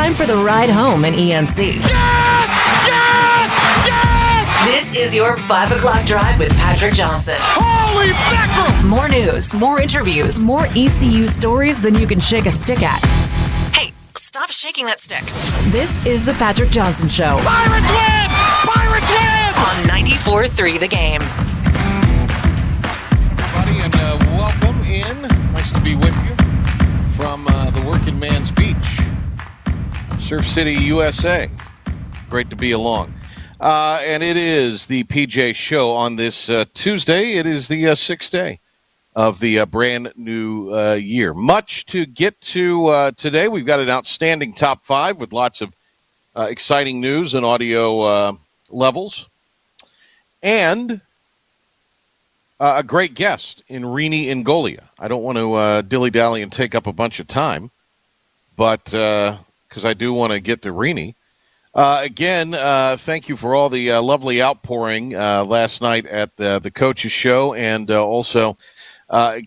time for the ride home in ENC. Yes! Yes! Yes! This is your 5 o'clock drive with Patrick Johnson. Holy mackerel! More news, more interviews, more ECU stories than you can shake a stick at. Hey, stop shaking that stick. This is the Patrick Johnson Show. Pirates win! Pirates win! On 94.3 The Game. Everybody, and welcome in. Nice to be with you from the Working Man's Beach, Surf City, USA. Great to be along. And it is the PJ Show on this Tuesday. It is the 6th day of the brand new year. Much to get to today. We've got an outstanding top 5 with lots of exciting news and audio levels. And a great guest in Rene, Ingolia. I don't want to dilly-dally and take up a bunch of time, but because I do want to get to Rene. Again, thank you for all the lovely outpouring last night at the Coaches Show and also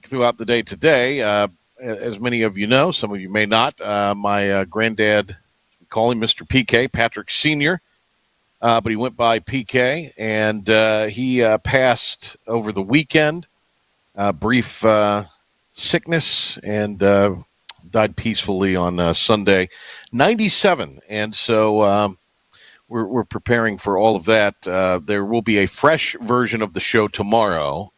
throughout the day today. As many of you know, some of you may not, my granddad, we call him Mr. PK, Patrick Sr., but he went by PK, and he passed over the weekend, brief sickness, and died peacefully on Sunday, 97. And so we're preparing for all of that. There will be a fresh version of the show tomorrow.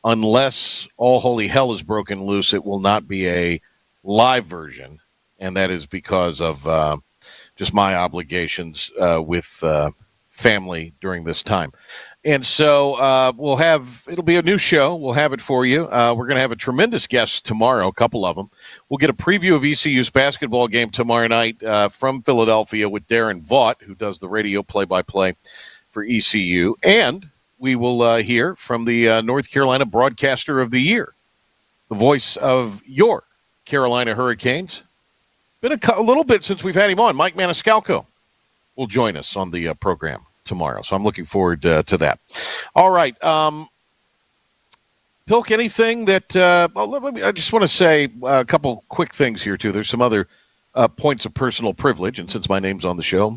Unless all holy hell is broken loose, it will not be a live version, and that is because of just my obligations with family during this time. And so it'll be a new show. We'll have it for you. We're going to have a tremendous guest tomorrow, a couple of them. We'll get a preview of ECU's basketball game tomorrow night from Philadelphia with Darren Vaught, who does the radio play-by-play for ECU. And we will hear from the North Carolina Broadcaster of the Year, the voice of your Carolina Hurricanes. Been a little bit since we've had him on. Mike Maniscalco will join us on the program tomorrow, so I'm looking forward to that. All right. Pilk, anything that I just want to say a couple quick things here, too. There's some other points of personal privilege, and since my name's on the show,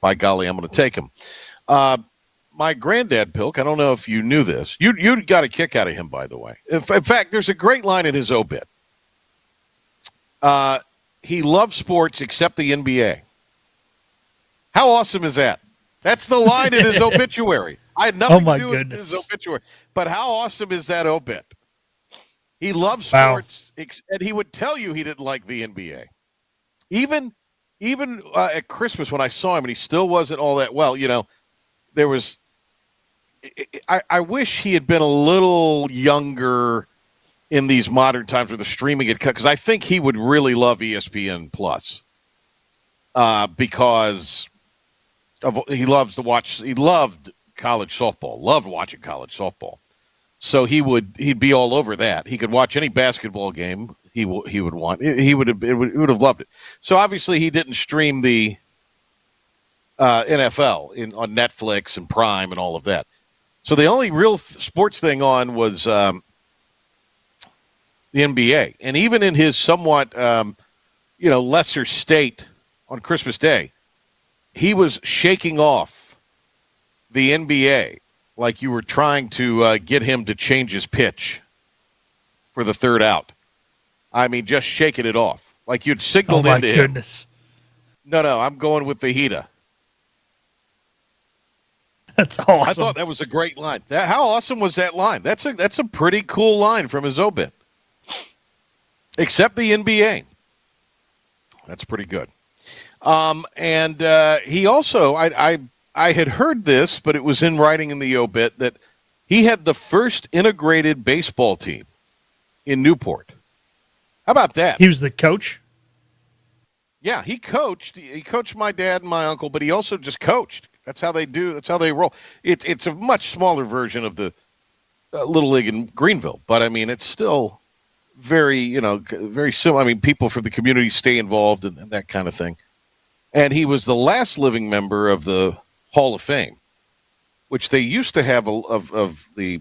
by golly, I'm going to take them. My granddad, Pilk, I don't know if you knew this. You got a kick out of him, by the way. In fact, there's a great line in his obit. He loves sports except the NBA. How awesome is that? That's the line in his obituary. I had nothing to do with his obituary. But how awesome is that obit? He loves sports, and he would tell you he didn't like the NBA. Even at Christmas when I saw him, and he still wasn't all that well, there was – I wish he had been a little younger in these modern times where the streaming had cut, because I think he would really love ESPN Plus because he loves to watch. He loved college softball. Loved watching college softball. So he'd be all over that. He could watch any basketball game he would want. He would have loved it. So obviously he didn't stream the NFL on Netflix and Prime and all of that. So the only real sports thing on was the NBA. And even in his somewhat, lesser state on Christmas Day, he was shaking off the NBA like you were trying to get him to change his pitch for the third out. I mean, just shaking it off. Like you'd signaled into him. Oh, my goodness. No, I'm going with the Vegeta. That's awesome. I thought that was a great line. How awesome was that line? That's a pretty cool line from his obit. Except the NBA. That's pretty good. And he also, I had heard this, but it was in writing in the obit, that he had the first integrated baseball team in Newport. How about that? He was the coach? Yeah, he coached. He coached my dad and my uncle, but he also just coached. That's how they do. That's how they roll. It's a much smaller version of the Little League in Greenville, but I mean, it's still very similar. I mean, people from the community stay involved and that kind of thing. And he was the last living member of the Hall of Fame, which they used to have of the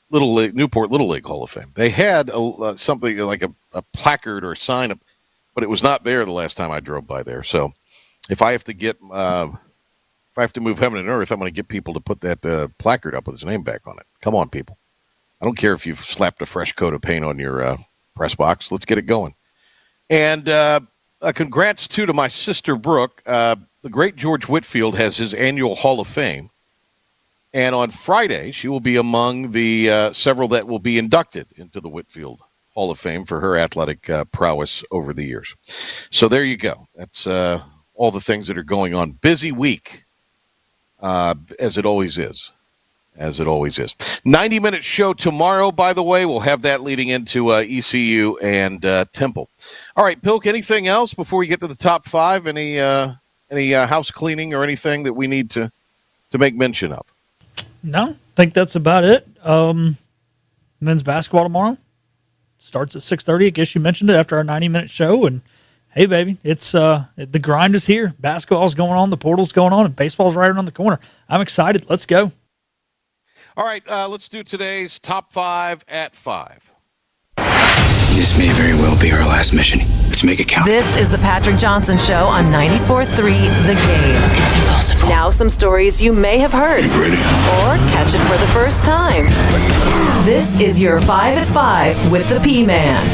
Little League, Newport Little League Hall of Fame. They had something like a placard or a sign, but but it was not there the last time I drove by there. So if I have to move heaven and earth, I'm going to get people to put that placard up with his name back on it. Come on, people. I don't care if you've slapped a fresh coat of paint on your press box. Let's get it going. And congrats, too, to my sister, Brooke. The great George Whitfield has his annual Hall of Fame. And on Friday, she will be among the several that will be inducted into the Whitfield Hall of Fame for her athletic prowess over the years. So there you go. That's all the things that are going on. Busy week, as it always is. 90-minute show tomorrow, by the way. We'll have that leading into ECU and Temple. All right, Pilk, anything else before we get to the top five? Any house cleaning or anything that we need to make mention of? No, I think that's about it. Men's basketball tomorrow starts at 6:30. I guess you mentioned it after our 90-minute show. And hey, baby, it's the grind is here. Basketball's going on, the portal's going on, and baseball's right around the corner. I'm excited. Let's go. All right, let's do today's top five at 5. This may very well be our last mission. Let's make it count. This is the Patrick Johnson Show on 94.3 The Game. It's impossible. Now some stories you may have heard. You ready? Or catch it for the first time. This is your 5 at 5 with the P-Man.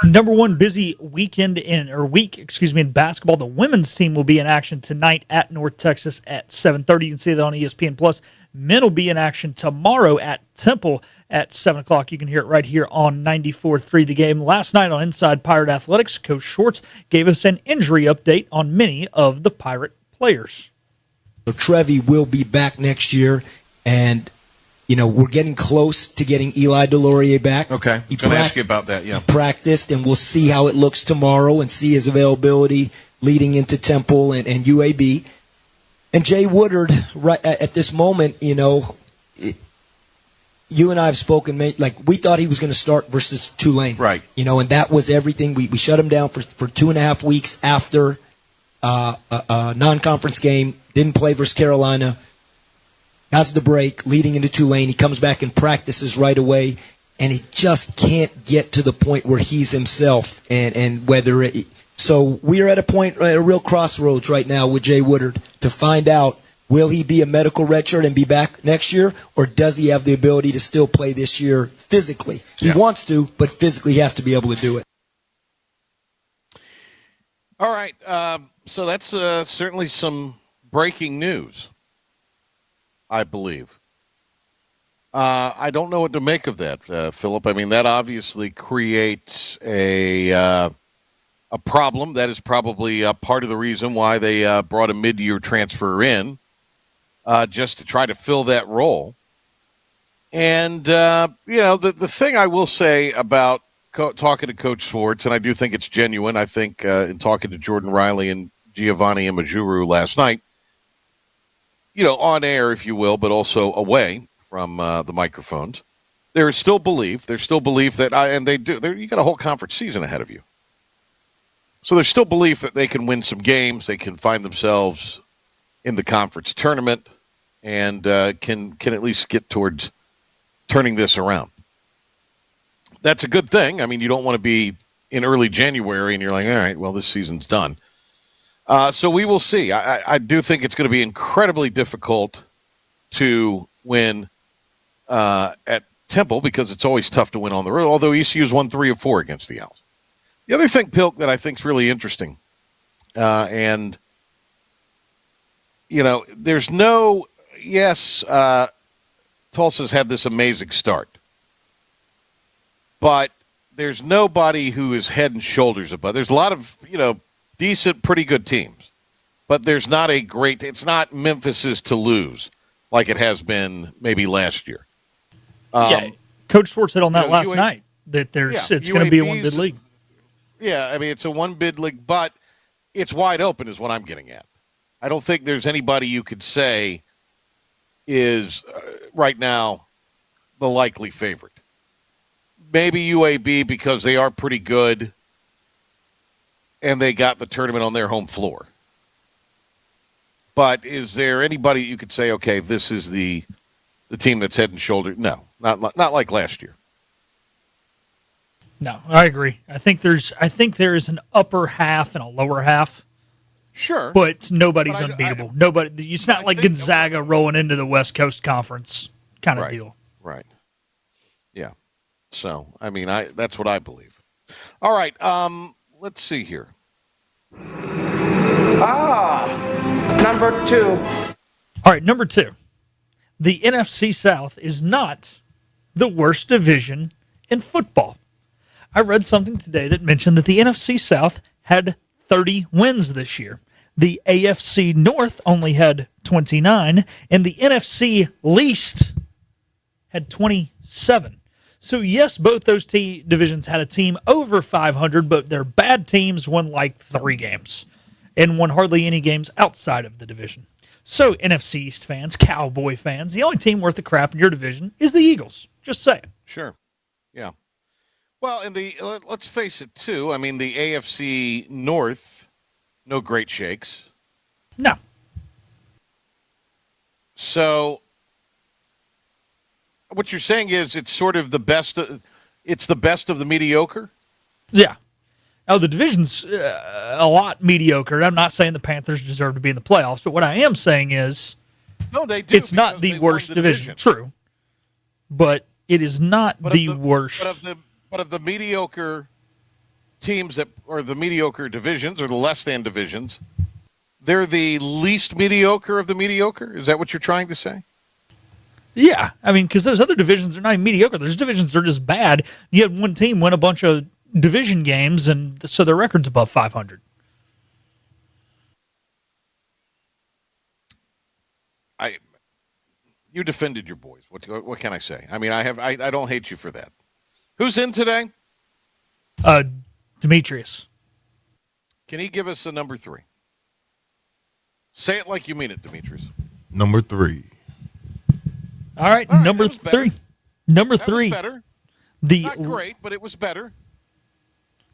Number one busy week in basketball. The women's team will be in action tonight at North Texas at 7:30. You can see that on ESPN Plus. Men will be in action tomorrow at Temple at 7 o'clock. You can hear it right here on 94.3 The Game. Last night on Inside Pirate Athletics, Coach Schwartz gave us an injury update on many of the Pirate players. So Trevi will be back next year, and we're getting close to getting Eli DeLaurier back. Okay, I'm going to ask you about that, yeah. He practiced, and we'll see how it looks tomorrow and see his availability leading into Temple and UAB. And Jay Woodard, right at this moment, you and I have spoken, we thought he was going to start versus Tulane. Right. And that was everything. We shut him down for 2.5 weeks after a non-conference game, didn't play versus Carolina. Has the break leading into Tulane. He comes back and practices right away, and he just can't get to the point where he's himself. So we're at a real crossroads right now with Jay Woodard to find out, will he be a medical redshirt and be back next year, or does he have the ability to still play this year physically? He wants to, but physically he has to be able to do it. All right, so that's certainly some breaking news, I believe. I don't know what to make of that, Philip. I mean, that obviously creates a problem. That is probably part of the reason why they brought a mid-year transfer in, just to try to fill that role. And, the thing I will say about talking to Coach Schwartz, and I do think it's genuine, I think in talking to Jordan Riley and Giovanni Imajuru last night, on air, if you will, but also away from the microphones, there is still belief. There's still belief that, and they do. You got a whole conference season ahead of you, so there's still belief that they can win some games. They can find themselves in the conference tournament, and can at least get towards turning this around. That's a good thing. I mean, you don't want to be in early January and you're like, all right, well, this season's done. So we will see. I do think it's going to be incredibly difficult to win at Temple because it's always tough to win on the road, although ECU's won 3 of 4 against the Owls. The other thing, Pilk, that I think is really interesting, there's no – yes, Tulsa's had this amazing start, but there's nobody who is head and shoulders above. There's a lot of, decent, pretty good teams. But there's not a great – it's not Memphis's to lose like it has been maybe last year. Coach Schwartz hit on that last night, that it's going to be a one-bid league. Yeah, I mean, it's a one-bid league, but it's wide open is what I'm getting at. I don't think there's anybody you could say is right now the likely favorite. Maybe UAB because they are pretty good. and they got the tournament on their home floor. But is there anybody you could say, okay, this is the team that's head and shoulder? No, not like last year. No, I agree. I think there is an upper half and a lower half. Sure, but nobody's unbeatable. Nobody. It's not like Gonzaga rolling into the West Coast Conference kind of deal. Right. Yeah. So, I mean, that's what I believe. All right. Let's see here. Number 2. All right, number 2. The NFC South is not the worst division in football. I read something today that mentioned that the NFC South had 30 wins this year. The AFC North only had 29, and the NFC least had 27. So, yes, both those divisions had a team over 500, but their bad teams won like 3 games and won hardly any games outside of the division. So, NFC East fans, Cowboy fans, the only team worth a crap in your division is the Eagles. Just saying. Sure. Yeah. Well, let's face it, too. I mean, the AFC North, no great shakes. No. So, what you're saying is it's sort of the best. It's the best of the mediocre. Yeah. Oh, the division's a lot mediocre. I'm not saying the Panthers deserve to be in the playoffs, but what I am saying is, no, they do. It's not the worst division. True, but it is not the worst. But of the mediocre teams or the mediocre divisions, or the less than divisions, they're the least mediocre of the mediocre. Is that what you're trying to say? Yeah, I mean, because those other divisions are not even mediocre. There's divisions that are just bad. You had one team win a bunch of division games, and so their record's above 500. You defended your boys. What can I say? I mean, I don't hate you for that. Who's in today? Demetrius. Can he give us a number 3? Say it like you mean it, Demetrius. Number 3. All right, number 3. Number 3. That was better. Not great, but it was better.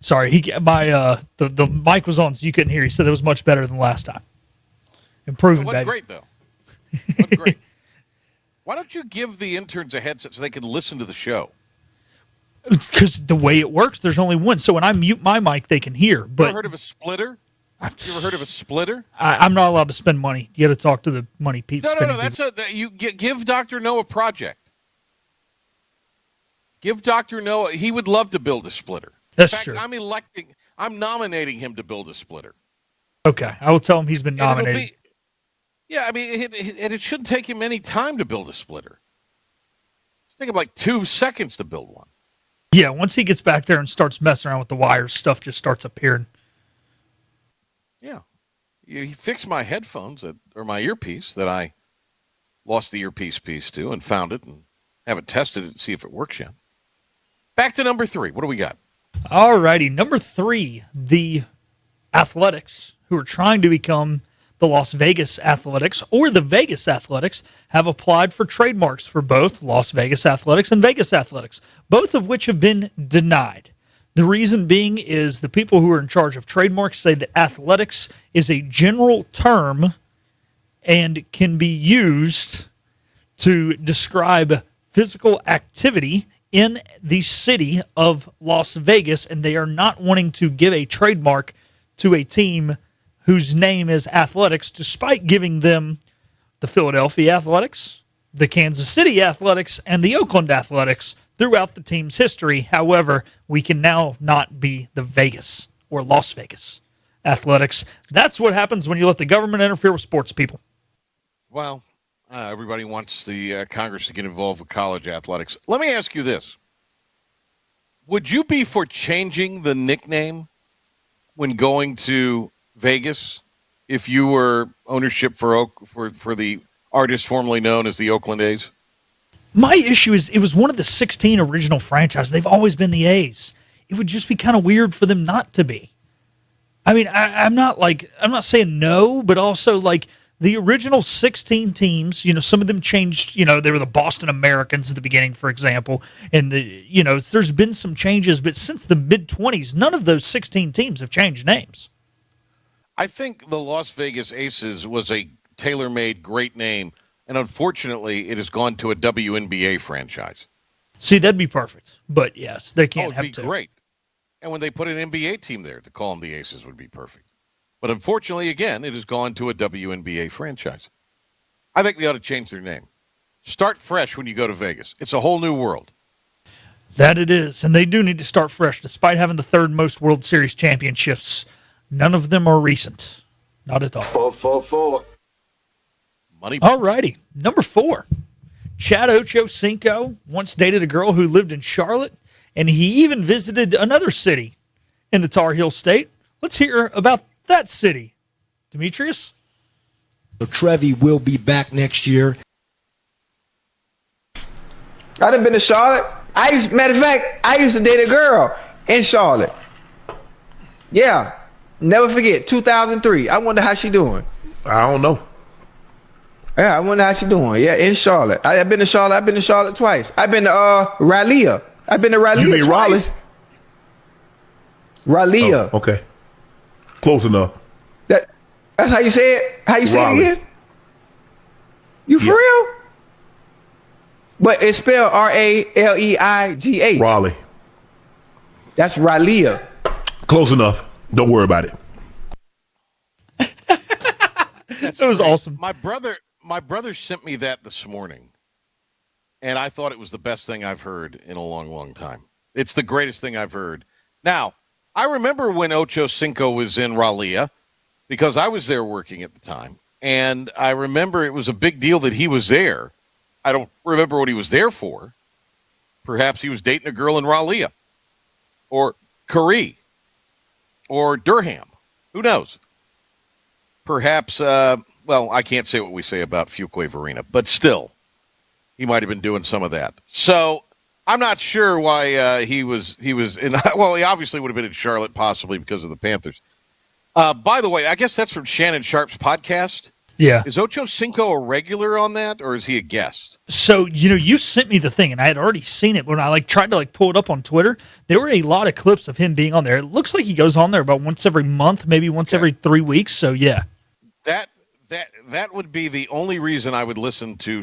Sorry, the mic was on, so you couldn't hear. He said it was much better than last time. Improving, baby. It wasn't great, though. It wasn't great. Why don't you give the interns a headset so they can listen to the show? Because the way it works, there's only one. So when I mute my mic, they can hear. But you ever heard of a splitter? You ever heard of a splitter? I'm not allowed to spend money. You got to talk to the money people. No. You give Dr. Noah a project. Give Dr. Noah. He would love to build a splitter. That's true. I'm nominating him to build a splitter. Okay, I will tell him he's been nominated. It shouldn't take him any time to build a splitter. It'll take him like 2 seconds to build one. Yeah, once he gets back there and starts messing around with the wires, stuff just starts appearing. Yeah. He fixed my headphones or my earpiece that I lost the earpiece piece to and found it and haven't tested it to see if it works yet. Back to number 3. What do we got? All righty. Number 3, the Athletics, who are trying to become the Las Vegas Athletics or the Vegas Athletics, have applied for trademarks for both Las Vegas Athletics and Vegas Athletics, both of which have been denied. The reason being is the people who are in charge of trademarks say that athletics is a general term and can be used to describe physical activity in the city of Las Vegas, and they are not wanting to give a trademark to a team whose name is Athletics, despite giving them the Philadelphia Athletics, the Kansas City Athletics, and the Oakland Athletics throughout the team's history. However, we can now not be the Vegas or Las Vegas Athletics. That's what happens when you let the government interfere with sports, people. Well, everybody wants the Congress to get involved with college athletics. Let me ask you this. Would you be for changing the nickname when going to Vegas if you were ownership for the artist formerly known as the Oakland A's? My issue is it was one of the 16 original franchises. They've always been the A's. It would just be kind of weird for them not to be. I mean, I'm not saying no, but also like the original 16 teams, some of them changed, they were the Boston Americans at the beginning, for example. And there's been some changes, but since the mid-20s, none of those 16 teams have changed names. I think the Las Vegas Aces was a tailor-made great name, and unfortunately, it has gone to a WNBA franchise. See, that'd be perfect. But yes, they can't have it'd be two. Great. And when they put an NBA team there, to call them the Aces would be perfect. But unfortunately, again, it has gone to a WNBA franchise. I think they ought to change their name. Start fresh when you go to Vegas. It's a whole new world. That it is. And they do need to start fresh. Despite having the third most World Series championships, none of them are recent. Not at all. 4. Money. All righty. Number 4. Chad Ochocinco once dated a girl who lived in Charlotte, and he even visited another city in the Tar Heel State. Let's hear about that city. Demetrius? So Trevi will be back next year. I done been to Charlotte. Matter of fact, I used to date a girl in Charlotte. Yeah. Never forget, 2003. I wonder how she doing. I don't know. Yeah, I wonder how she doing. Yeah, in Charlotte. I've been to Charlotte. I've been to Charlotte twice. I've been to Raleigh. I've been to Raleigh You mean twice. Raleigh. Oh, okay. Close enough. That's how you say it? How you say Raleigh. it again? You for real? But it's spelled Raleigh. Raleigh. That's Raleigh. Close enough. Don't worry about it. That was awesome. My brother sent me that this morning, and I thought it was the best thing I've heard in a long, long time. It's the greatest thing I've heard. Now, I remember when Ochocinco was in Raleigh, because I was there working at the time, and I remember it was a big deal that he was there. I don't remember what he was there for. Perhaps he was dating a girl in Raleigh, or Curry, or Durham. Who knows? Perhaps, I can't say what we say about Fuquay-Varina, but still, he might have been doing some of that. So I'm not sure why he was in. Well, he obviously would have been in Charlotte, possibly because of the Panthers. By the way, I guess that's from Shannon Sharp's podcast. Yeah. Is Ochocinco a regular on that, or is he a guest? So, you sent me the thing, and I had already seen it when I tried to pull it up on Twitter. There were a lot of clips of him being on there. It looks like he goes on there about once every month, maybe once every 3 weeks. So, yeah. That would be the only reason I would listen to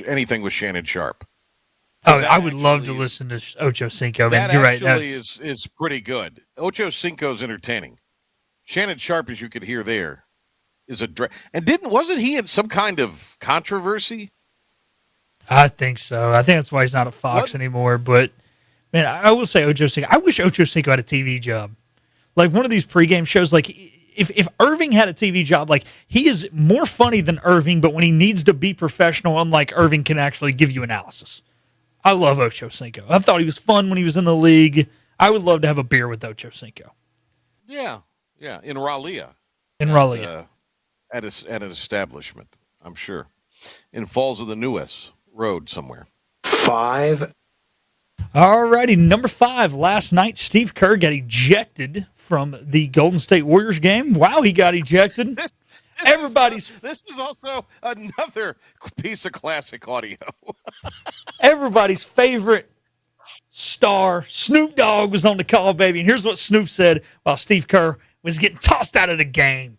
anything with Shannon Sharp. Oh, I would love to listen to Ochocinco. Man, you're right. That actually is pretty good. Ochocinco's entertaining. Shannon Sharp, as you could hear there, is wasn't he in some kind of controversy? I think so. I think that's why he's not at Fox anymore. But man, I will say Ochocinco. I wish Ochocinco had a TV job, like one of these pregame shows. Like if Irving had a TV job, he is more funny than Irving, but when he needs to be professional, unlike Irving can actually give you analysis. I love Ochocinco. I thought he was fun when he was in the league. I would love to have a beer with Ochocinco. Yeah, in Raleigh. In Raleigh. At an establishment, I'm sure. In Falls of the Newest Road somewhere. 5. All righty, number 5. Last night, Steve Kerr got ejected from the Golden State Warriors game. Wow, he got ejected. This is also another piece of classic audio. Everybody's favorite star, Snoop Dogg, was on the call, baby. And here's what Snoop said while Steve Kerr was getting tossed out of the game.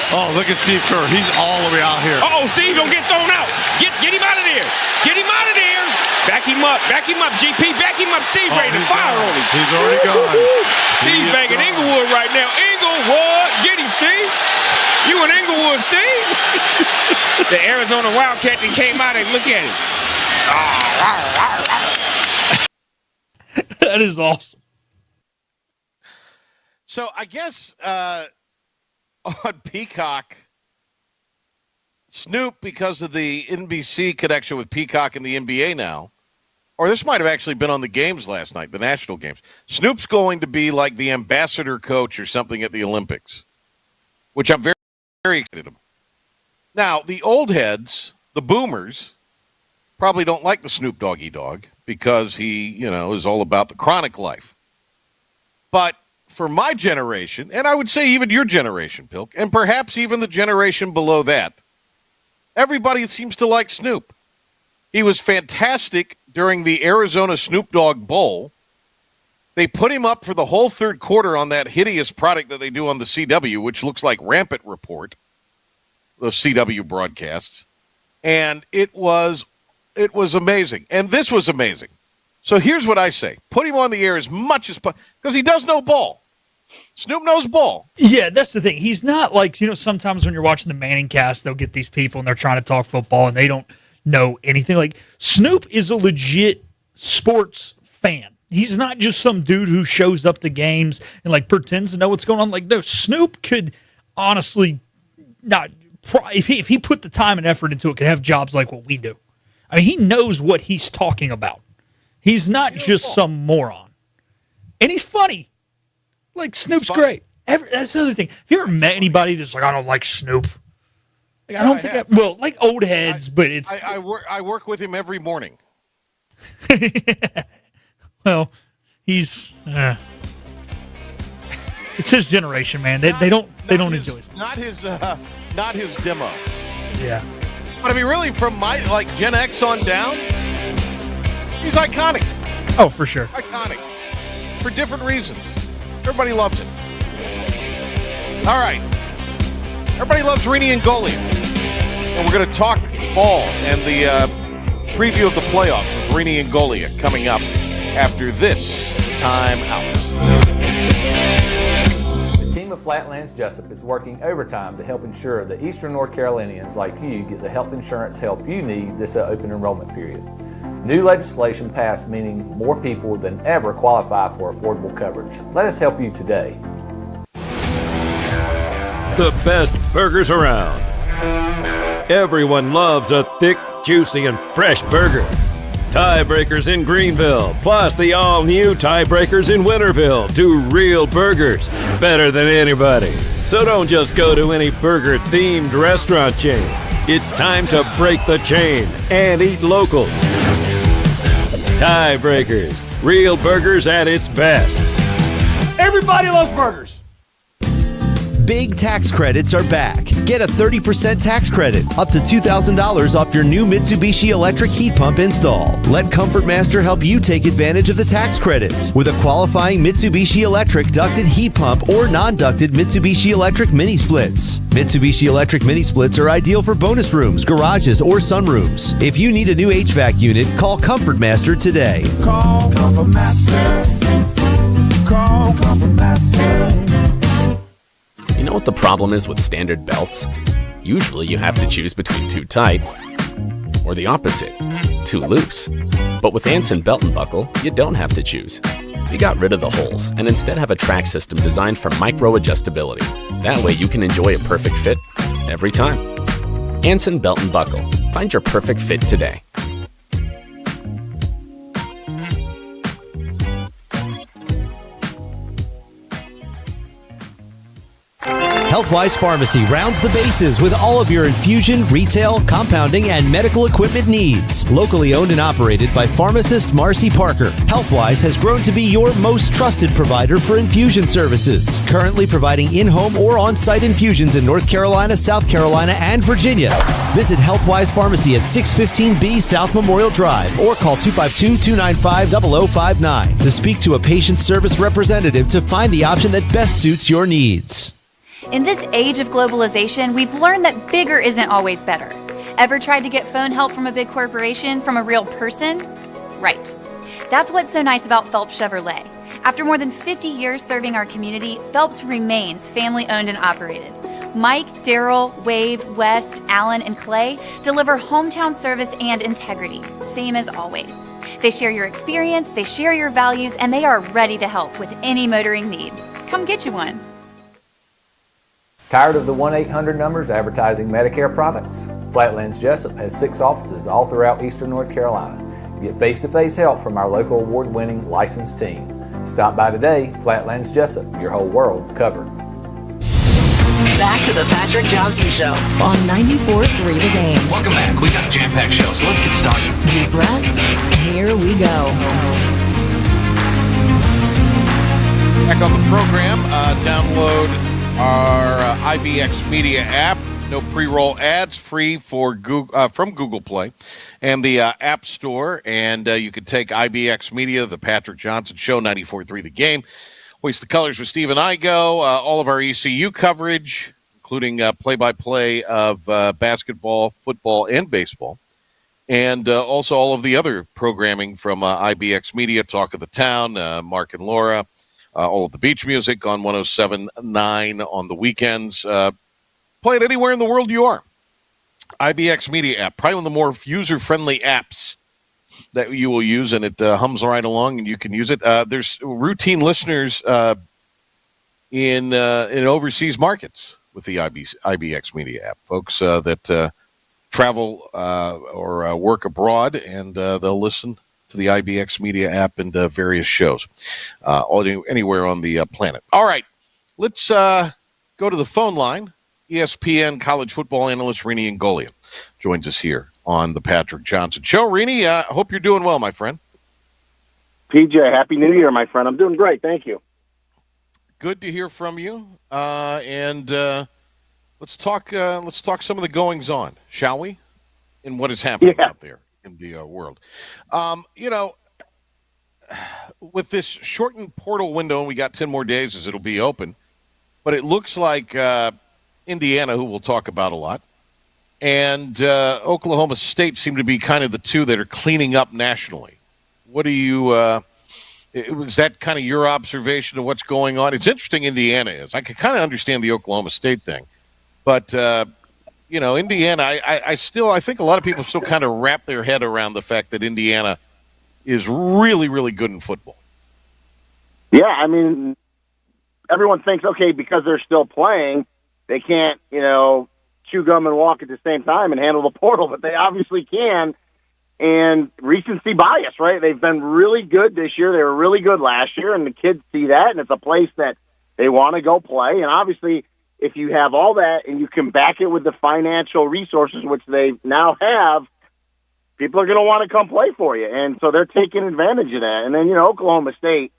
Oh, look at Steve Kerr. He's all the way out here. Uh-oh, Steve don't get thrown out. Get him out of there. Get him out of there. Back him up, GP. Back him up, Steve. Ready to fire on him. He's already gone. Steve banging Inglewood right now. Inglewood. Get him, Steve. You in Inglewood, Steve. The Arizona Wildcat that came out and look at him. That is awesome. So I guess on Peacock, Snoop, because of the NBC connection with Peacock and the NBA now, or this might have actually been on the games last night, the national games. Snoop's going to be like the ambassador coach or something at the Olympics, which I'm very, very excited about. Now, the old heads, the boomers, probably don't like the Snoop Doggy Dogg because he, is all about the chronic life. But for my generation, and I would say even your generation, Pilk, and perhaps even the generation below that, everybody seems to like Snoop. He was fantastic during the Arizona Snoop Dogg Bowl. They put him up for the whole third quarter on that hideous product that they do on the CW, which looks like Rampant Report, those CW broadcasts. And it was amazing. And this was amazing. So here's what I say. Put him on the air as much as possible, because he does know ball. Snoop knows ball. Yeah, that's the thing. He's not like, sometimes when you're watching the Manning cast, they'll get these people and they're trying to talk football and they don't know anything. Like, Snoop is a legit sports fan. He's not just some dude who shows up to games and like pretends to know what's going on. Like, no, Snoop could honestly not, if he put the time and effort into it, could have jobs like what we do. I mean, he knows what he's talking about. He's not just some moron. And he's funny. Like, Snoop's great. That's the other thing. Have you ever met anybody that's like, I don't like Snoop? Like, I don't think like old heads, but it's. I work with him every morning. Well, he's. It's his generation, man. They don't enjoy it. Not his demo. Yeah. But I mean, really, from my Gen X on down, he's iconic. Oh, for sure. Iconic. For different reasons. Everybody loves it. All right. Everybody loves Rene Ingolia. And we're going to talk ball and the preview of the playoffs with Rene Ingolia coming up after this time out. The team of Flatlands Jessup is working overtime to help ensure that Eastern North Carolinians like you get the health insurance help you need this open enrollment period. New legislation passed, meaning more people than ever qualify for affordable coverage. Let us help you today. The best burgers around. Everyone loves a thick, juicy, and fresh burger. Tiebreakers in Greenville, plus the all-new Tiebreakers in Winterville. Do real burgers better than anybody. So don't just go to any burger-themed restaurant chain. It's time to break the chain and eat local. Tiebreakers, real burgers at its best. Everybody loves burgers. Big tax credits are back. Get a 30% tax credit, up to $2,000 off your new Mitsubishi electric heat pump install. Let Comfort Master help you take advantage of the tax credits with a qualifying Mitsubishi electric ducted heat pump or non-ducted Mitsubishi electric mini splits. Mitsubishi electric mini splits are ideal for bonus rooms, garages, or sunrooms. If you need a new HVAC unit, call Comfort Master today. Call Comfort Master. Call Comfort Master. You know what the problem is with standard belts? Usually you have to choose between too tight or the opposite, too loose. But with Anson Belt and Buckle, you don't have to choose. We got rid of the holes and instead have a track system designed for micro adjustability. That way you can enjoy a perfect fit every time. Anson Belt and Buckle. Find your perfect fit today. Healthwise Pharmacy rounds the bases with all of your infusion, retail, compounding, and medical equipment needs. Locally owned and operated by pharmacist Marcy Parker, Healthwise has grown to be your most trusted provider for infusion services. Currently providing in-home or on-site infusions in North Carolina, South Carolina, and Virginia. Visit Healthwise Pharmacy at 615B South Memorial Drive or call 252-295-0059 to speak to a patient service representative to find the option that best suits your needs. In this age of globalization, we've learned that bigger isn't always better. Ever tried to get phone help from a big corporation from a real person? Right. That's what's so nice about Phelps Chevrolet. After more than 50 years serving our community, Phelps remains family-owned and operated. Mike, Daryl, Wave, West, Alan, and Clay deliver hometown service and integrity, same as always. They share your experience, they share your values, and they are ready to help with any motoring need. Come get you one. Tired of the 1-800 numbers advertising Medicare products? Flatlands Jessup has 6 offices all throughout Eastern North Carolina. You get face-to-face help from our local award-winning licensed team. Stop by today. Flatlands Jessup, your whole world covered. Back to the Patrick Johnson Show on 94.3 The Game. Welcome back. We got a jam-packed show, so let's get started. Deep breath. Here we go. Back on the program, download our IBX Media app. No pre-roll ads, free for Google, from Google Play and the App Store. And you can take IBX Media, the Patrick Johnson Show, 94.3 The Game, Hoist the Colors with Steve and Igo, all of our ECU coverage, including play-by-play of basketball, football, and baseball. And also all of the other programming from IBX Media, Talk of the Town, Mark and Laura, all of the beach music on 107.9 on the weekends. Play it anywhere in the world you are. IBX Media app, probably one of the more user-friendly apps that you will use, and it hums right along, and you can use it. There's routine listeners in overseas markets with the IBX Media app, folks that travel or work abroad, and they'll listen to the IBX Media app and various shows anywhere on the planet. All right, let's go to the phone line. ESPN college football analyst Rene Ingolia joins us here on the Patrick Johnson Show. Rene, I hope you're doing well, my friend. PJ, Happy New Year, my friend. I'm doing great. Thank you. Good to hear from you. And let's talk some of the goings on, shall we? In what is happening out there in the world. With this shortened portal window, and we got 10 more days as it'll be open, but it looks like Indiana, who we'll talk about a lot, and Oklahoma State seem to be kind of the two that are cleaning up nationally. What do you was that kind of your observation of what's going on? It's interesting Indiana is. I could kind of understand the Oklahoma State thing, but Indiana, I think a lot of people still kind of wrap their head around the fact that Indiana is really, really good in football. Yeah, I mean, everyone thinks, okay, because they're still playing, they can't, chew gum and walk at the same time and handle the portal, but they obviously can. And recency bias, right? They've been really good this year. They were really good last year, and the kids see that, and it's a place that they want to go play. And obviously, if you have all that and you can back it with the financial resources, which they now have, people are going to want to come play for you. And so they're taking advantage of that. And then, Oklahoma State,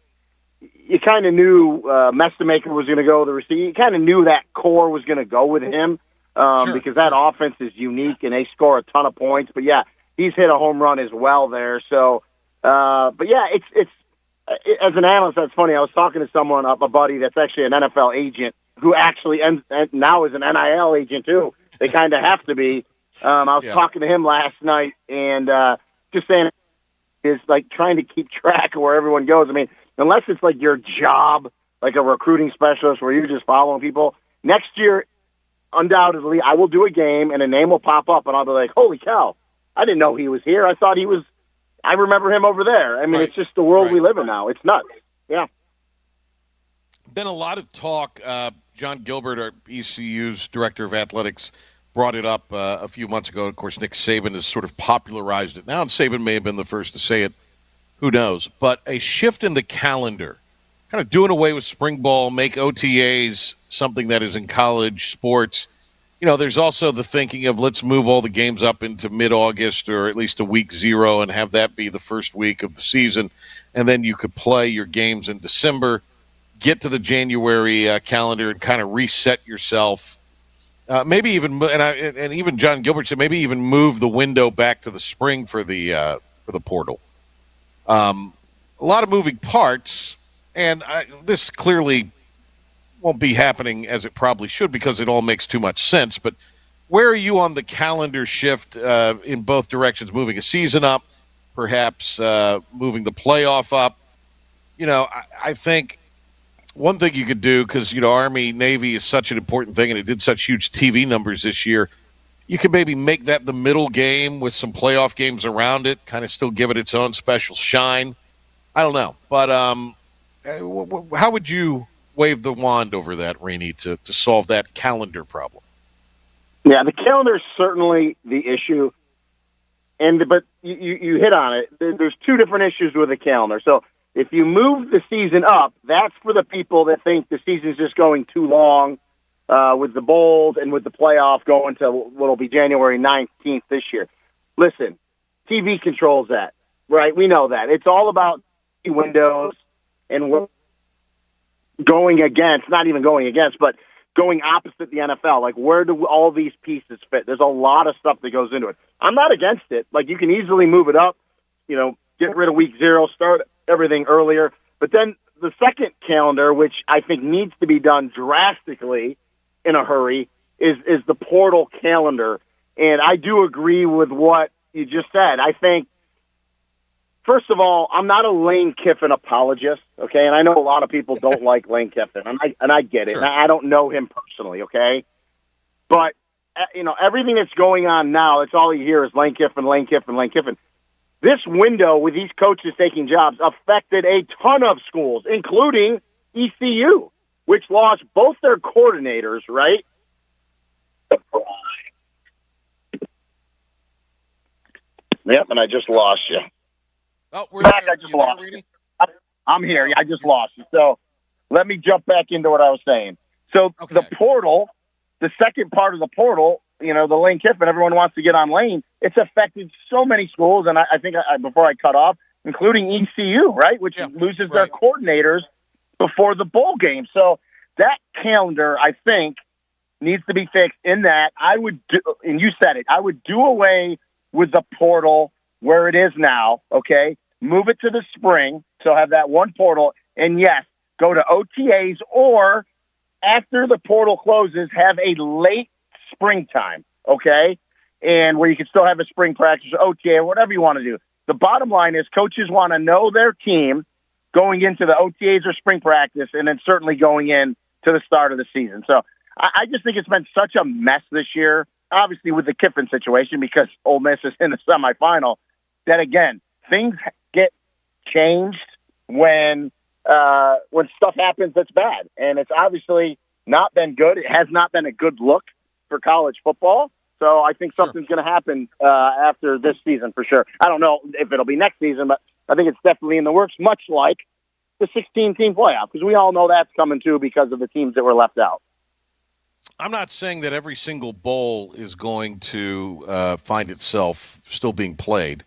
you kind of knew Mestamaker was going to go the receiver. You kind of knew that core was going to go with him because that offense is unique and they score a ton of points. But, yeah, he's hit a home run as well there. So, but, yeah, it's as an analyst, that's funny. I was talking to someone, a buddy that's actually an NFL agent who actually now is an NIL agent too. They kind of have to be. I was talking to him last night and just saying is like trying to keep track of where everyone goes. I mean, unless it's like your job, like a recruiting specialist where you're just following people, next year, undoubtedly, I will do a game and a name will pop up and I'll be like, holy cow, I didn't know he was here. I thought I remember him over there. I mean, It's just the world we live in now. It's nuts. Yeah. Been a lot of talk. John Gilbert, our ECU's director of athletics, brought it up a few months ago. Of course, Nick Saban has sort of popularized it now, and Saban may have been the first to say it. Who knows? But a shift in the calendar, kind of doing away with spring ball, make OTAs something that is in college sports. There's also the thinking of let's move all the games up into mid-August or at least a week 0 and have that be the first week of the season, and then you could play your games in December, get to the January calendar and kind of reset yourself. Maybe even, and even John Gilbert said maybe even move the window back to the spring for the portal. A lot of moving parts, and this clearly won't be happening as it probably should because it all makes too much sense. But where are you on the calendar shift in both directions, moving a season up, perhaps moving the playoff up? I think one thing you could do, because, Army, Navy is such an important thing, and it did such huge TV numbers this year, you could maybe make that the middle game with some playoff games around it, kind of still give it its own special shine. I don't know. But how would you wave the wand over that, Rene, to solve that calendar problem? Yeah, the calendar is certainly the issue. But you hit on it. There's two different issues with the calendar. So if you move the season up, that's for the people that think the season's just going too long with the bowls and with the playoff going to what'll be January 19th this year. Listen, TV controls that, right? We know that. It's all about windows and going against, not even going against, but going opposite the NFL. Like, where do all these pieces fit? There's a lot of stuff that goes into it. I'm not against it. Like, you can easily move it up, get rid of week 0, start everything earlier. But then the second calendar, which I think needs to be done drastically in a hurry, is the portal calendar. And I do agree with what you just said. I think, first of all, I'm not a Lane Kiffin apologist, okay? And I know a lot of people don't like Lane Kiffin, and I get it. Sure. And I don't know him personally, okay? But, everything that's going on now, it's all you hear is Lane Kiffin, Lane Kiffin, Lane Kiffin. This window with these coaches taking jobs affected a ton of schools, including ECU, which lost both their coordinators, right? Yep, and I just lost you. Oh, we're Back, there. I just You lost there, you. I'm here. I just lost you. So let me jump back into what I was saying. So the portal, the second part of the portal, the Lane Kiffin, everyone wants to get on Lane. It's affected so many schools, and I think before I cut off, including ECU, right, which loses their coordinators before the bowl game. So that calendar, I think, needs to be fixed in that I would do, and you said it, I would do away with the portal where it is now, okay? Move it to the spring, so have that one portal, and yes, go to OTAs, or after the portal closes, have a late springtime, okay? And where you can still have a spring practice, OTA, or whatever you want to do. The bottom line is coaches want to know their team going into the OTAs or spring practice, and then certainly going in to the start of the season. So I just think it's been such a mess this year, obviously with the Kiffin situation, because Ole Miss is in the semifinal, that, again, things get changed when stuff happens that's bad. And it's obviously not been good. It has not been a good look for college football. So I think something's going to happen after this season for sure. I don't know if it'll be next season, but I think it's definitely in the works, much like the 16-team playoff, because we all know that's coming too because of the teams that were left out. I'm not saying that every single bowl is going to find itself still being played.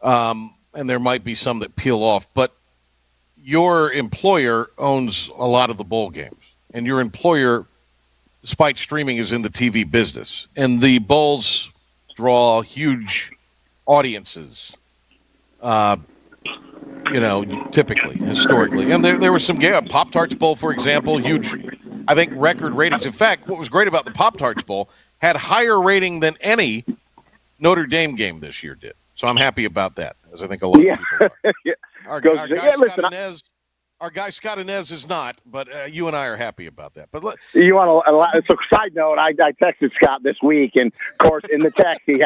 And there might be some that peel off, but your employer owns a lot of the bowl games, and your employer, despite streaming, is in the TV business, and the bowls draw huge audiences, typically, historically. And there was some Pop-Tarts Bowl, for example, huge, I think, record ratings. In fact, what was great about the Pop-Tarts Bowl had higher rating than any Notre Dame game this year did. So I'm happy about that, as I think a lot of people are. Our guy Scott Inez is not, but you and I are happy about that. But you want to? So, side note, I texted Scott this week, and of course, in the text, he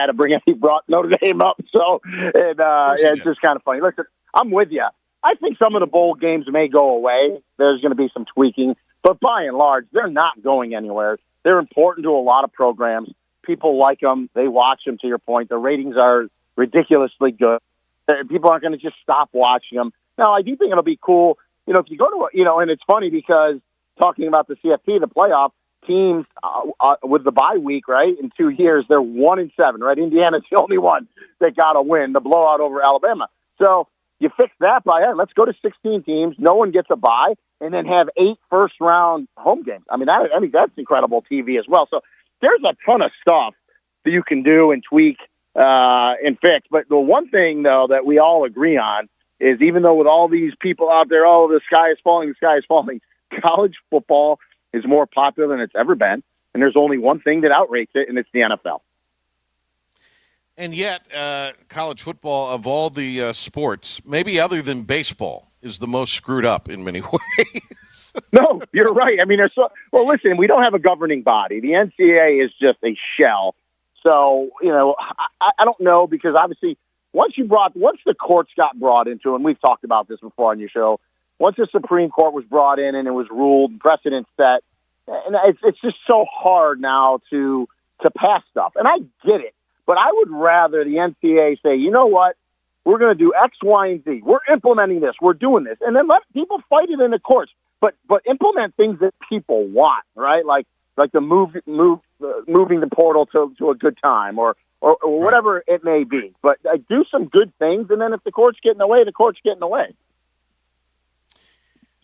brought Notre Dame up. So, it's just kind of funny. Listen, I'm with you. I think some of the bowl games may go away. There's going to be some tweaking, but by and large, they're not going anywhere. They're important to a lot of programs. People like them. They watch them. To your point, the ratings are ridiculously good. People aren't going to just stop watching them. Now, I do think it'll be cool. If you go to, and it's funny because talking about the CFP, the playoff teams with the bye week, right? In 2 years, they're 1-7, right? Indiana's the only one that got a win, the blowout over Alabama. So you fix that by, hey, let's go to 16 teams. No one gets a bye, and then have 8 first-round home games. I mean, that's incredible TV as well. So there's a ton of stuff that you can do and tweak and fix. But the one thing, though, that we all agree on is, even though with all these people out there, the sky is falling, college football is more popular than it's ever been. And there's only one thing that outrates it, and it's the NFL. And yet, college football, of all the sports, maybe other than baseball, is the most screwed up in many ways. No, you're right. I mean, listen, we don't have a governing body. The NCAA is just a shell. So, I don't know, because obviously once the courts got brought into, and we've talked about this before on your show, once the Supreme Court was brought in and it was ruled, precedent set, and it's just so hard now to pass stuff. And I get it, but I would rather the NCAA say, you know what, we're going to do X, Y, and Z. We're implementing this. We're doing this. And then let people fight it in the courts, but implement things that people want, right? Like the moving the portal to a good time or whatever it may be. But do some good things, and then if the courts get in the way, the courts get in the way.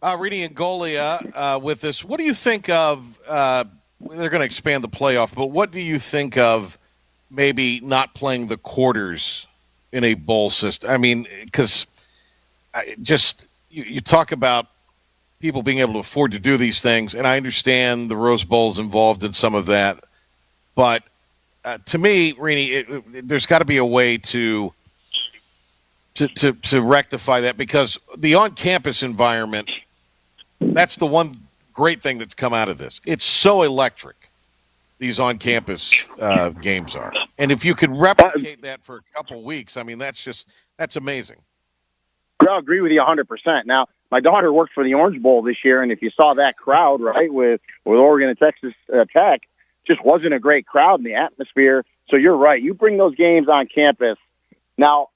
Rene Ingolia with this. What do you think of? They're going to expand the playoff, but what do you think of maybe not playing the quarters in a bowl system? I mean, because you talk about people being able to afford to do these things, and I understand the Rose Bowl's involved in some of that, but to me, Rene, there's got to be a way to rectify that, because the on-campus environment, that's the one great thing that's come out of this. It's so electric, these on-campus games are. And if you could replicate that for a couple weeks, I mean, that's amazing. I agree with you 100%. Now, my daughter worked for the Orange Bowl this year, and if you saw that crowd, right, with Oregon and Texas Tech, just wasn't a great crowd in the atmosphere. So you're right. You bring those games on campus. Now,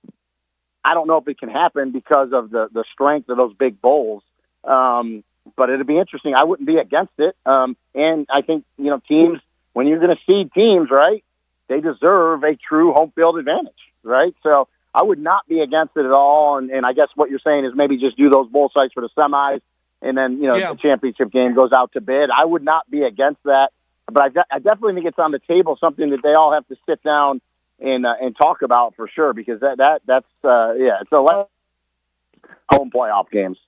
I don't know if it can happen because of the strength of those big bowls, but it'd be interesting. I wouldn't be against it. And I think, teams, when you're going to seed teams, right, they deserve a true home field advantage, right? So I would not be against it at all. And I guess what you're saying is maybe just do those bowl sites for the semis, and then, the championship game goes out to bid. I would not be against that. But I definitely think it's on the table, something that they all have to sit down and talk about for sure, because that's it's a home playoff games.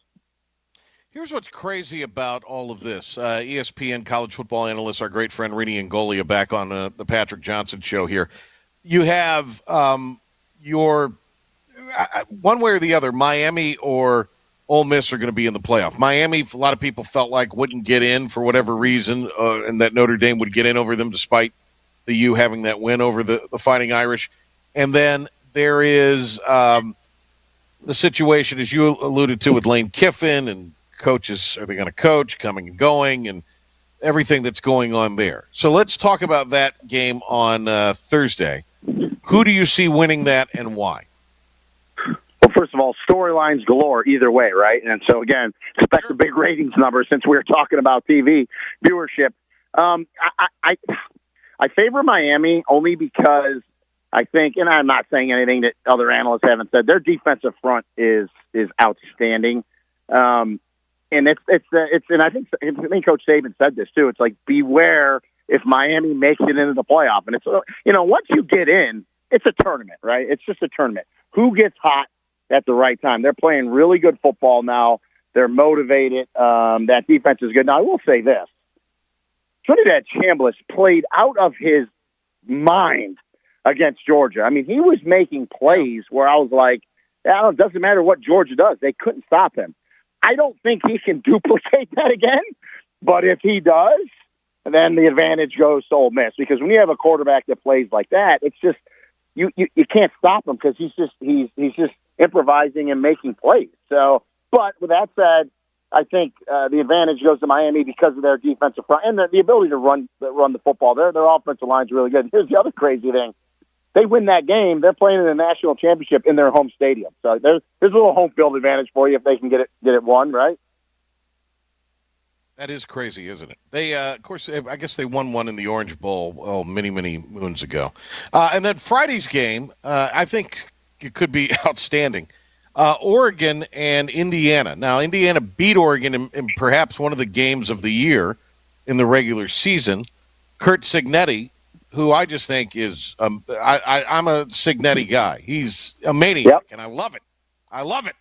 Here's what's crazy about all of this. ESPN college football analyst, our great friend Rene Ingolia, back on the Patrick Johnson show here. You have your one way or the other, Miami or Ole Miss are going to be in the playoff. Miami, a lot of people felt like wouldn't get in for whatever reason, and that Notre Dame would get in over them despite the U having that win over the Fighting Irish. And then there is the situation, as you alluded to, with Lane Kiffin and coaches. Are they going to coach, coming and going, and everything that's going on there? So let's talk about that game on Thursday. Who do you see winning that, and why? Well, first of all, storylines galore either way, right? And so, again, expect a big ratings number since we were talking about TV viewership. I favor Miami only because I think, and I'm not saying anything that other analysts haven't said, their defensive front is outstanding. And and I think Coach Saban said this too. It's like, beware if Miami makes it into the playoff. And it's, once you get in, it's a tournament, right? It's just a tournament. Who gets hot at the right time? They're playing really good football now. They're motivated. That defense is good. Now, I will say this. Trinidad Chambliss played out of his mind against Georgia. I mean, he was making plays where I was like, it doesn't matter what Georgia does. They couldn't stop him. I don't think he can duplicate that again, but if he does, then the advantage goes to Ole Miss, because when you have a quarterback that plays like that, it's just you can't stop him, because he's just improvising and making plays. So, but with that said, I think the advantage goes to Miami because of their defensive front and the ability to run the football. Their offensive line's really good. Here's the other crazy thing. They win that game, they're playing in the national championship in their home stadium. So there's a little home field advantage for you if they can get it won, right? That is crazy, isn't it? They, of course, I guess they won one in the Orange Bowl many, many moons ago. And then Friday's game, I think it could be outstanding. Oregon and Indiana. Now, Indiana beat Oregon in perhaps one of the games of the year in the regular season. Curt Cignetti, who I just think is I'm a Cignetti guy. He's a maniac, and I love it. I love it.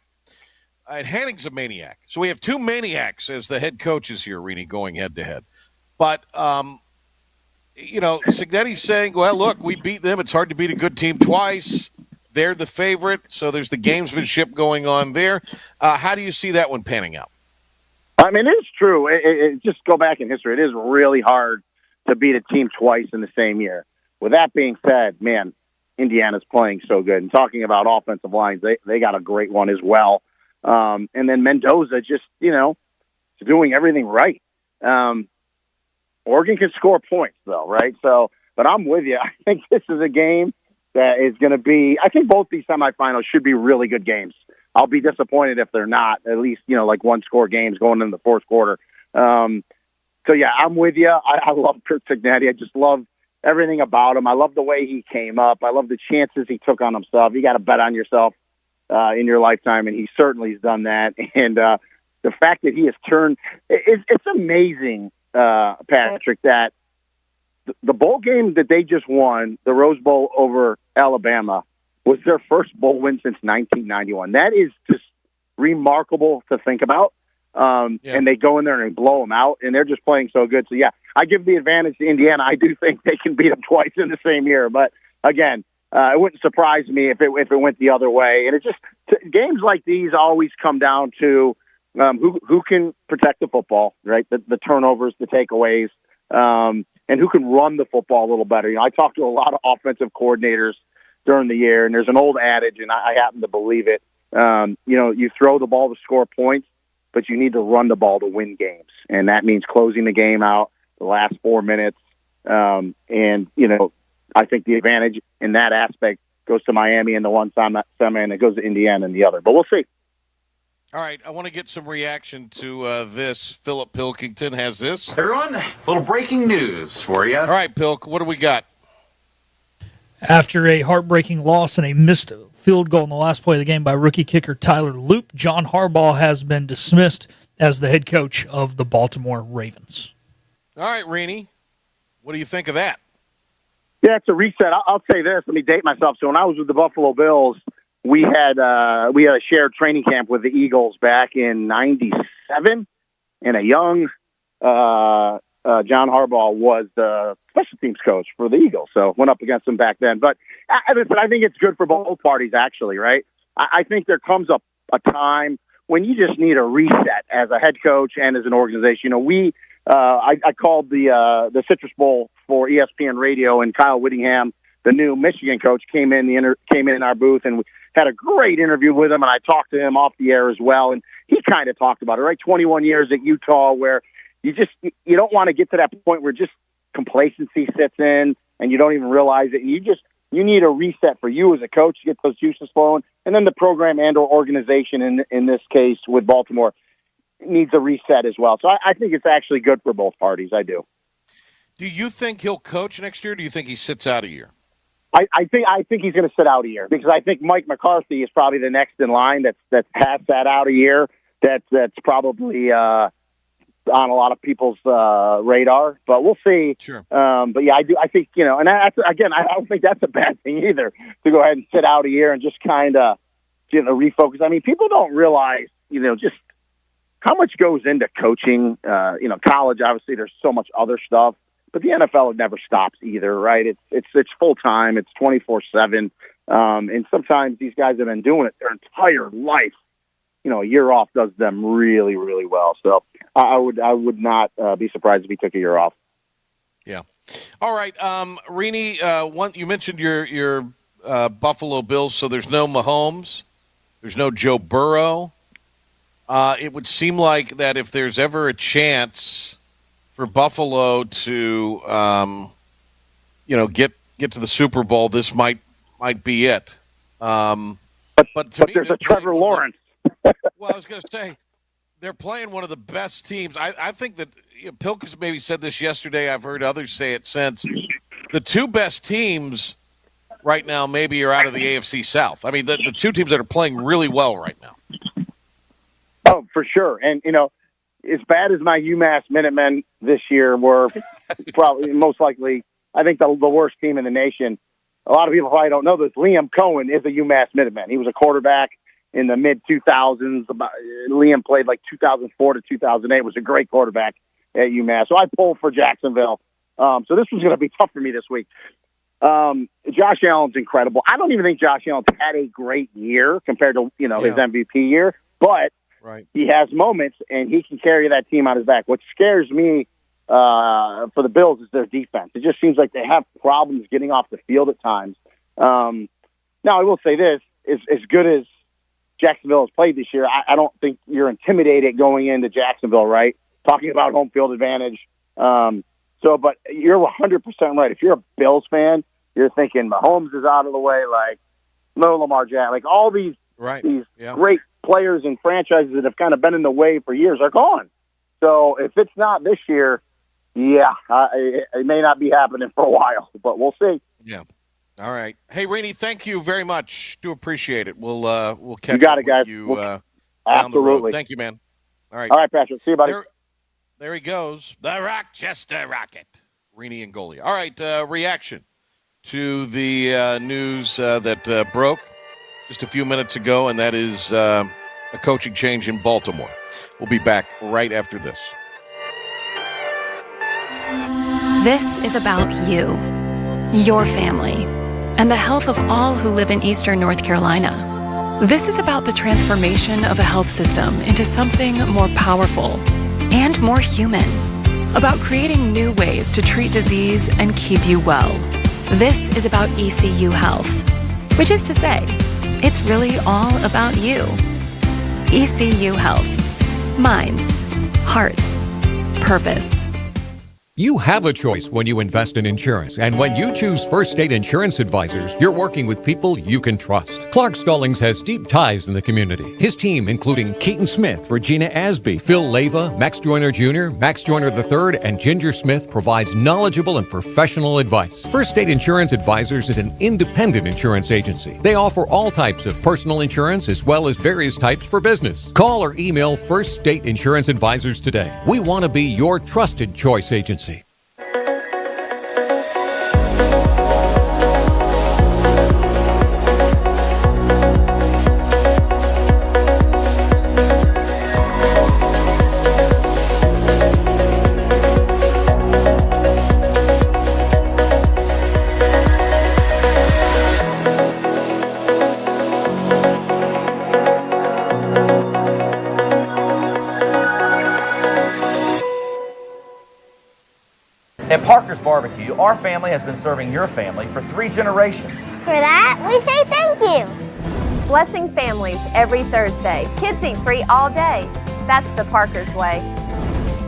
And Hanning's a maniac. So we have two maniacs as the head coaches here, Rene, going head-to-head. But, Cignetti's saying, well, look, we beat them. It's hard to beat a good team twice. They're the favorite, so there's the gamesmanship going on there. How do you see that one panning out? I mean, it's true. It just go back in history. It is really hard to beat a team twice in the same year. With that being said, man, Indiana's playing so good. And talking about offensive lines, they got a great one as well. And then Mendoza just, doing everything right. Oregon can score points, though, right? So, but I'm with you. I think this is a game that is going to be, I think both these semifinals should be really good games. I'll be disappointed if they're not, at least, like one-score games going into the fourth quarter. So, yeah, I'm with you. I love Curt Cignetti. I just love everything about him. I love the way he came up. I love the chances he took on himself. You got to bet on yourself in your lifetime, and he certainly has done that. And the fact that he has turned it's amazing, Patrick, that the bowl game that they just won, the Rose Bowl over Alabama, was their first bowl win since 1991. That is just remarkable to think about. And they go in there and blow them out, and they're just playing so good. So, yeah, I give the advantage to Indiana. I do think they can beat them twice in the same year. But, again, it wouldn't surprise me if it went the other way. And it just games like these always come down to who can protect the football, right? The turnovers, the takeaways, and who can run the football a little better. You know, I talked to a lot of offensive coordinators during the year, and there's an old adage, and I happen to believe it. You throw the ball to score points, but you need to run the ball to win games. And that means closing the game out the last 4 minutes. I think the advantage in that aspect goes to Miami in the one semi, and it goes to Indiana in the other. But we'll see. All right, I want to get some reaction to this. Philip Pilkington has this. Everyone, a little breaking news for you. All right, Pilk, what do we got? After a heartbreaking loss and a missed field goal in the last play of the game by rookie kicker Tyler Loop, John Harbaugh has been dismissed as the head coach of the Baltimore Ravens. All right, Rene, what do you think of that? Yeah, it's a reset. I'll say this. Let me date myself. So when I was with the Buffalo Bills, we had a shared training camp with the Eagles back in '97, and a young John Harbaugh was the special teams coach for the Eagles. So went up against him back then. But I think it's good for both parties, actually, right? I think there comes a time when you just need a reset as a head coach and as an organization. You know, I called the Citrus Bowl for ESPN Radio, and Kyle Whittingham, the new Michigan coach, came in our booth, and we had a great interview with him, and I talked to him off the air as well, and he kind of talked about it, right? 21 years at Utah, where you don't want to get to that point where just complacency sets in and you don't even realize it, and you need a reset for you as a coach to get those juices flowing, and then the program and or organization in this case with Baltimore needs a reset as well. So I think it's actually good for both parties. I do. Do you think he'll coach next year, or do you think he sits out a year? I think he's going to sit out a year, because I think Mike McCarthy is probably the next in line that has sat out a year. That's probably on a lot of people's radar, but we'll see. Sure. But yeah, I think, and I don't think that's a bad thing either, to go ahead and sit out a year and just kind of, refocus. I mean, people don't realize, just how much goes into coaching. College, obviously there's so much other stuff, but the NFL, it never stops either, right? It's full time. It's 24/7. And sometimes these guys have been doing it their entire life. A year off does them really, really well. So I would not be surprised if he took a year off. Yeah. All right. Rene, you mentioned your Buffalo Bills, so there's no Mahomes. There's no Joe Burrow. It would seem like that if there's ever a chance for Buffalo to, get to the Super Bowl, this might be it. But there's a Trevor Lawrence. Well, I was going to say, they're playing one of the best teams. I think that Pilkins maybe said this yesterday. I've heard others say it since. The two best teams right now maybe are out of the AFC South. I mean, the two teams that are playing really well right now. Oh, for sure. And, as bad as my UMass Minutemen this year were, probably most likely, I think the worst team in the nation. A lot of people probably don't know this. Liam Cohen is a UMass Minuteman. He was a quarterback in the mid-2000s. Liam played like 2004 to 2008, was a great quarterback at UMass. So I pulled for Jacksonville. So this was going to be tough for me this week. Josh Allen's incredible. I don't even think Josh Allen's had a great year compared to, his MVP year, but right. He has moments, and he can carry that team on his back. What scares me for the Bills is their defense. It just seems like they have problems getting off the field at times. Now, I will say this, as good as Jacksonville has played this year, I don't think you're intimidated going into Jacksonville, right? Talking about home field advantage. But you're 100% right. If you're a Bills fan, you're thinking Mahomes is out of the way, like no Lamar Jackson, like all these great players and franchises that have kind of been in the way for years are gone. So if it's not this year, it may not be happening for a while, but we'll see. Yeah. All right. Hey, Rene, thank you very much. Do appreciate it. We'll catch you got up it, guys. with you down the Absolutely. road. Thank you, man. All right. All right, Patrick. See you, buddy. There he goes. The Rochester Rocket. Rene Ingolia. All right, reaction to the news that broke just a few minutes ago, and that is a coaching change in Baltimore. We'll be back right after this. This is about you, your family, and the health of all who live in Eastern North Carolina. This is about the transformation of a health system into something more powerful and more human. About creating new ways to treat disease and keep you well. This is about ECU Health, which is to say, it's really all about you. ECU Health. Minds, hearts, purpose. You have a choice when you invest in insurance, and when you choose First State Insurance Advisors, you're working with people you can trust. Clark Stallings has deep ties in the community. His team, including Keaton Smith, Regina Asby, Phil Leyva, Max Joyner Jr., Max Joyner III, and Ginger Smith, provides knowledgeable and professional advice. First State Insurance Advisors is an independent insurance agency. They offer all types of personal insurance as well as various types for business. Call or email First State Insurance Advisors today. We want to be your trusted choice agency. At Parker's Barbecue, our family has been serving your family for 3 generations. For that, we say thank you. Blessing families every Thursday. Kids eat free all day. That's the Parker's way.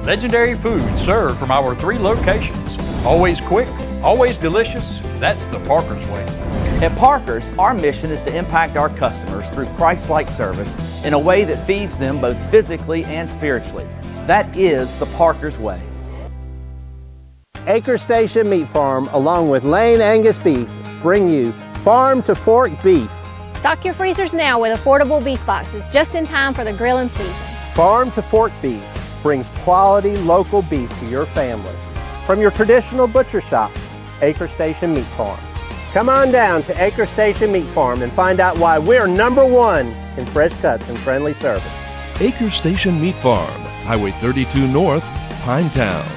Legendary food served from our 3 locations. Always quick, always delicious. That's the Parker's way. At Parker's, our mission is to impact our customers through Christ-like service in a way that feeds them both physically and spiritually. That is the Parker's way. Acre Station Meat Farm, along with Lane Angus Beef, bring you Farm to Fork Beef. Stock your freezers now with affordable beef boxes just in time for the grilling season. Farm to Fork Beef brings quality local beef to your family. From your traditional butcher shop, Acre Station Meat Farm. Come on down to Acre Station Meat Farm and find out why we're #1 in fresh cuts and friendly service. Acre Station Meat Farm, Highway 32 North, Pinetown.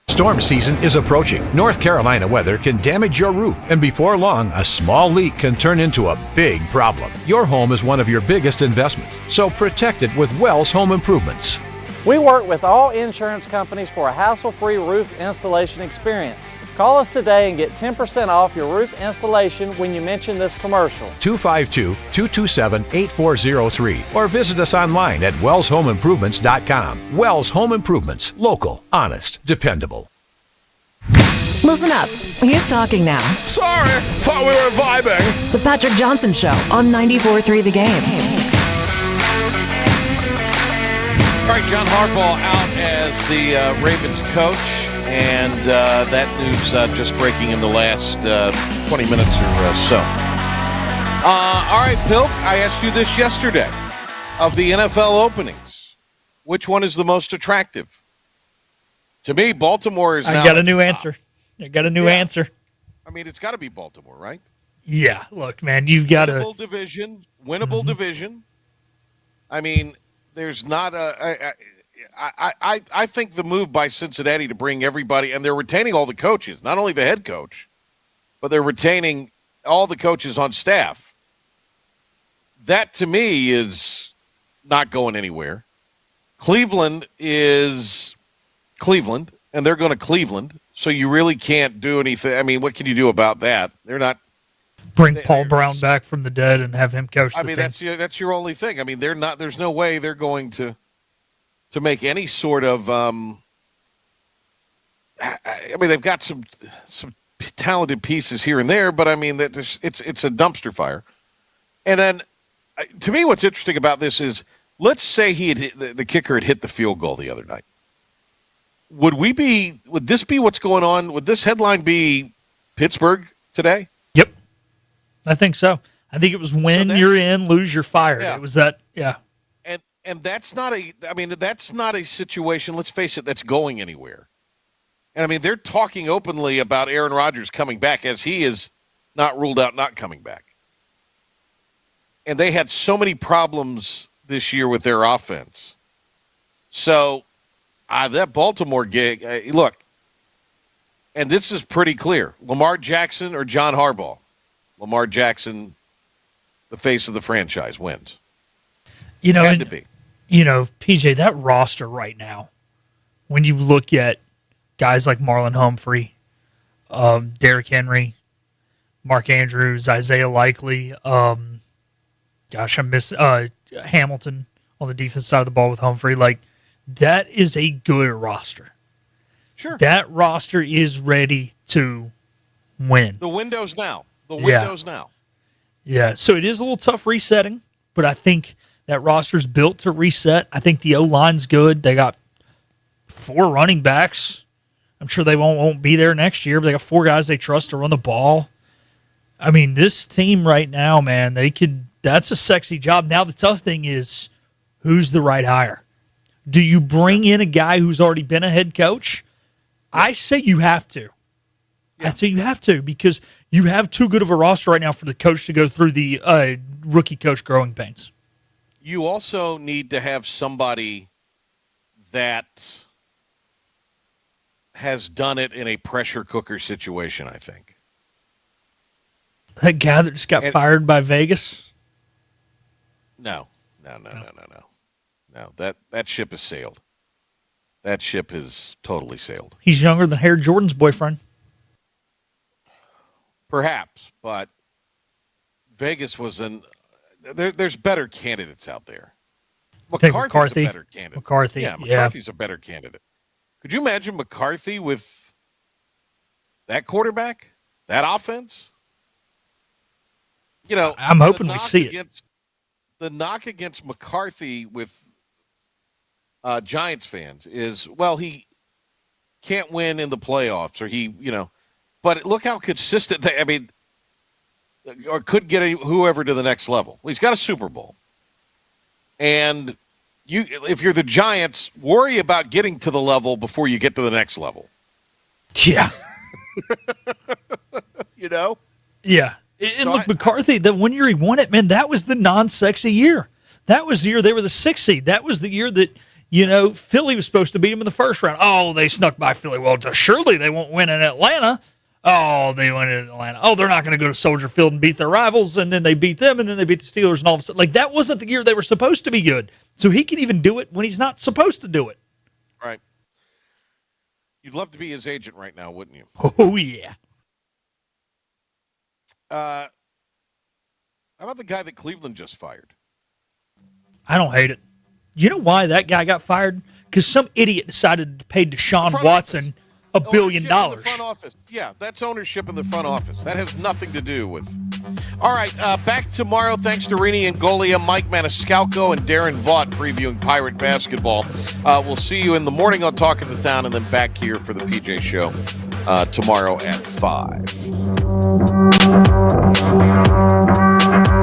Storm season is approaching. North Carolina weather can damage your roof, and before long, a small leak can turn into a big problem. Your home is one of your biggest investments, so protect it with Wells Home Improvements. We work with all insurance companies for a hassle-free roof installation experience. Call us today and get 10% off your roof installation when you mention this commercial. 252-227-8403 or visit us online at wellshomeimprovements.com. Wells Home Improvements. Local, honest, dependable. Listen up. He's talking now. Sorry, thought we were vibing. The Patrick Johnson Show on 94.3 The Game. All right, John Harbaugh out as the Ravens coach. And that news just breaking in the last 20 minutes or so. All right, Pilk, I asked you this yesterday. Of the NFL openings, which one is the most attractive? To me, Baltimore is now... I got a new answer. I got a new answer. I mean, it's got to be Baltimore, right? Yeah, look, man, you've got Winnable division. Winnable division. I mean, there's not a... I think the move by Cincinnati to bring everybody, and they're retaining all the coaches, not only the head coach, but they're retaining all the coaches on staff. That, to me, is not going anywhere. Cleveland is Cleveland, and they're going to Cleveland, so you really can't do anything. I mean, what can you do about that? They're not. Bring Paul Brown back from the dead and have him coach the team. That's your only thing. I mean, they're not. There's no way they're going to make any sort of. I mean, they've got some talented pieces here and there, but I mean, that it's a dumpster fire. And then, to me, what's interesting about this is, let's say the kicker had hit the field goal the other night. Would this be what's going on? Would this headline be Pittsburgh today? Yep. I think so. I think it was win, you're in, lose, you're fired. Yeah. It was that, yeah. And that's not a situation, let's face it, that's going anywhere. And I mean, they're talking openly about Aaron Rodgers coming back, as he is not ruled out not coming back. And they had so many problems this year with their offense. So that Baltimore gig, look, and this is pretty clear. Lamar Jackson or John Harbaugh. Lamar Jackson, the face of the franchise, wins. Had to be. PJ, that roster right now, when you look at guys like Marlon Humphrey, Derrick Henry, Mark Andrews, Isaiah Likely, I miss Hamilton on the defense side of the ball with Humphrey. Like, that is a good roster. Sure. That roster is ready to win. The window's now. Now. Yeah, so it is a little tough resetting, but I think that roster's built to reset. I think the O-line's good. They got 4 running backs. I'm sure they won't be there next year, but they got 4 guys they trust to run the ball. I mean, this team right now, man, that's a sexy job. Now the tough thing is, who's the right hire? Do you bring in a guy who's already been a head coach? I say you have to. Yeah. I say you have to, because you have too good of a roster right now for the coach to go through the rookie coach growing pains. You also need to have somebody that has done it in a pressure cooker situation, I think. That guy that just got fired by Vegas? No. That ship has sailed. That ship has totally sailed. He's younger than Air Jordan's boyfriend. Perhaps, but Vegas was there's better candidates out there. McCarthy's a better candidate. McCarthy's a better candidate. Could you imagine McCarthy with that quarterback, that offense? I'm hoping we see it. The knock against McCarthy with Giants fans is, well, he can't win in the playoffs, or but look how consistent or could get whoever to the next level. Well, he's got a Super Bowl. And if you're the Giants, worry about getting to the level before you get to the next level. Yeah. Yeah. And look, McCarthy, the 1 year he won it, man, that was the non-sexy year. That was the year they were the 6th seed. That was the year that, Philly was supposed to beat them in the first round. Oh, they snuck by Philly. Well, surely they won't win in Atlanta. Oh, they win in Atlanta. Oh, they're not going to go to Soldier Field and beat their rivals, and then they beat them, and then they beat the Steelers, and all of a sudden. That wasn't the year they were supposed to be good. So he can even do it when he's not supposed to do it. Right. You'd love to be his agent right now, wouldn't you? Oh, yeah. How about the guy that Cleveland just fired? I don't hate it. You know why that guy got fired? Because some idiot decided to pay Deshaun Watson $1 billion. In the front office. Yeah, that's ownership in the front office. That has nothing to do with. All right, back tomorrow. Thanks to Rene, Ingolia, Mike Maniscalco, and Darren Vaught previewing Pirate basketball. We'll see you in the morning on Talk of the Town, and then back here for the PJ Show tomorrow at 5.